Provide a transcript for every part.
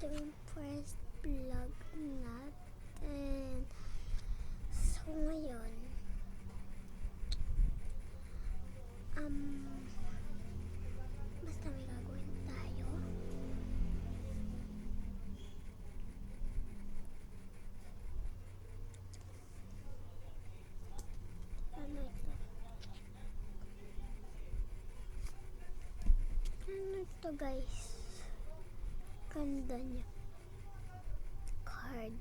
ito yung first vlog natin. So ngayon, basta may gagawin tayo. Ano ito? Ano ito guys? Ganda niya. Card.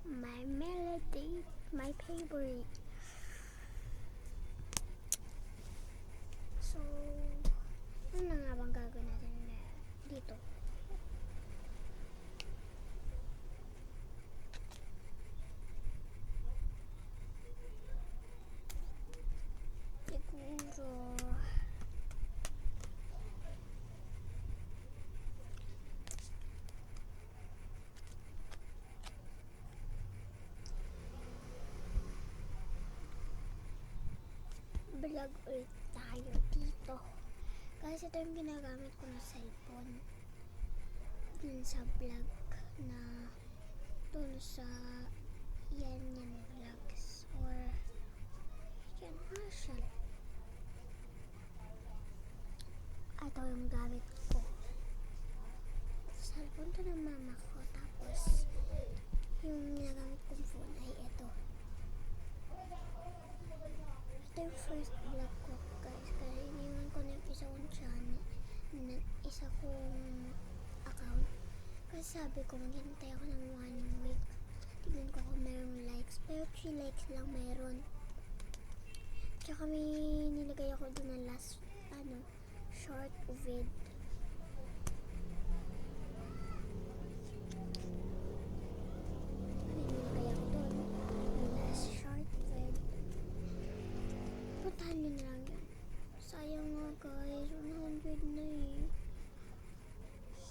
My melody. My favorite. So, ano nga bang gagawin natin dito? Siguro vlog ulit tayo dito. Kasi ito yung ginagamit ko na cellphone. Dun sa vlog na dun sa yan vlogs or yan Marshall. Ito yung gamit ko. Cellphone to ng mama ko. Tapos yung ginagamit kong phone ay ito. Ito yung first vlog ko guys. Kasi iniwan ko na yung isa kong channel. Isa kong account. Kasi sabi ko maghintay ako ng 1 week. Tignan ko kung mayroong likes. Pero 3 likes lang mayroon. Tsaka may nilagay ako doon na last short vid. May nilagay ako doon last short vid. Puntahan nyo na lang yun. Sayang nga guys, 100 na eh.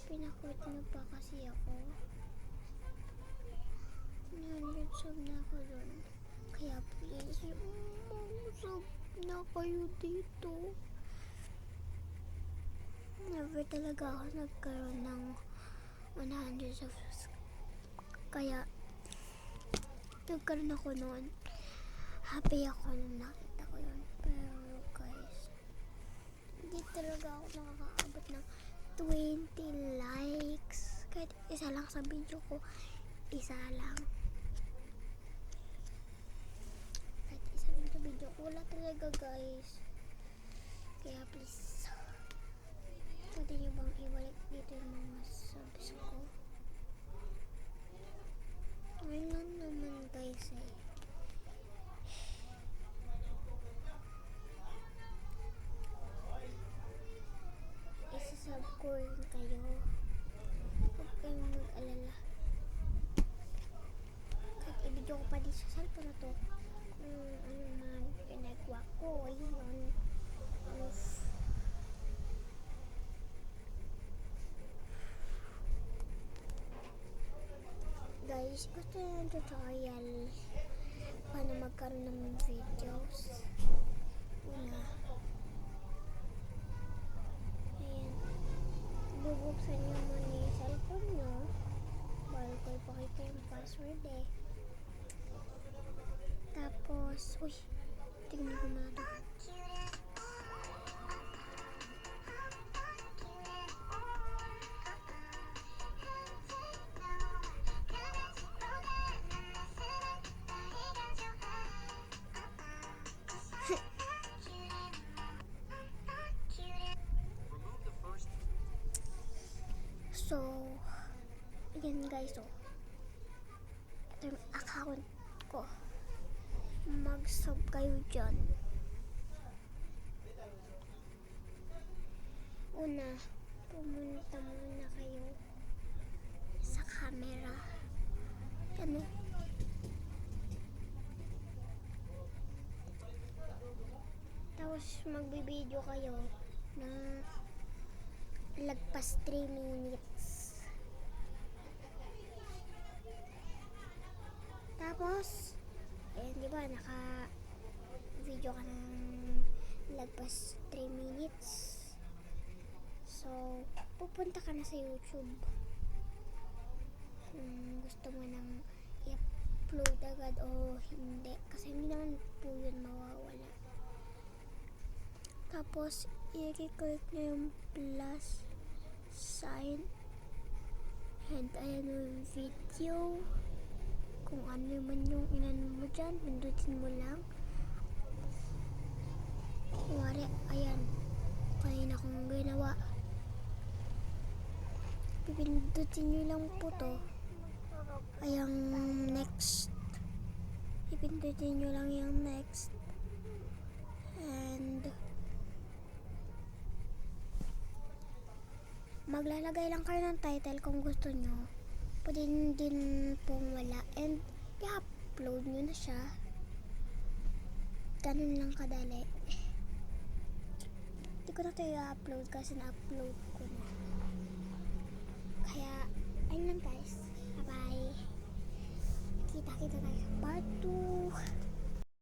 Pinakwit na pa kasi ako. 100 sub na ako doon. Kaya please, sub na kayo dito. Never talaga ako nagkaroon ng 100 subs. Kaya nagkaroon ako noon. Happy ako nung nakita ko yun. Pero guys, hindi talaga ako nakakaabot ng 20 likes. Kahit isa lang sa video ko. Isa lang. Kahit isa lang sa video ko. Wala talaga guys. Kaya please, pwede nyo bang ibalik dito yung mga subs ko? Ngayon lang naman guys eh. Isasub ko rin kayo. Huwag kayong mag-alala. Kahit i-video ko pa dito sa cellphone na to. Ano man pinagawa ko. Yun. Guys, gusto nyo ng tutorial paano magkaroon ng videos? Una, ayan, bubuksan nyo muna yung cellphone nyo bago ko ipakita yung password eh. Tapos, uy, tingnan ko muna ito. So, ayan guys, oh. Ito yung account ko. Mag-sub kayo dyan. Una, pumunta muna kayo sa camera. Yan, oh. Tapos, magbibideo kayo ng lagpas 3 minutes. Tapos, ayan, di ba, naka-video ka ng lagpas 3 minutes. So, pupunta ka na sa YouTube. kung gusto mo nang i-upload agad o hindi. Kasi hindi naman po yun mawawala. Tapos, i-click nyo yung plus sign. And ayan yung video. Kung ano man yung inan mo dyan, pindutin mo lang. Kuwari, ayan. Kanina kong ginawa. Pipindutin nyo lang po to. Ayan, next. Pipindutin nyo lang yung next. And maglalagay lang kayo ng title kung gusto nyo. Pwede din pong wala. And i-upload nyo na siya. Ganun lang kadali. Hindi ko na ito i-upload kasi na-upload ko na. Kaya, ayun lang guys. Bye-bye. Kita-kita tayo sa part 2.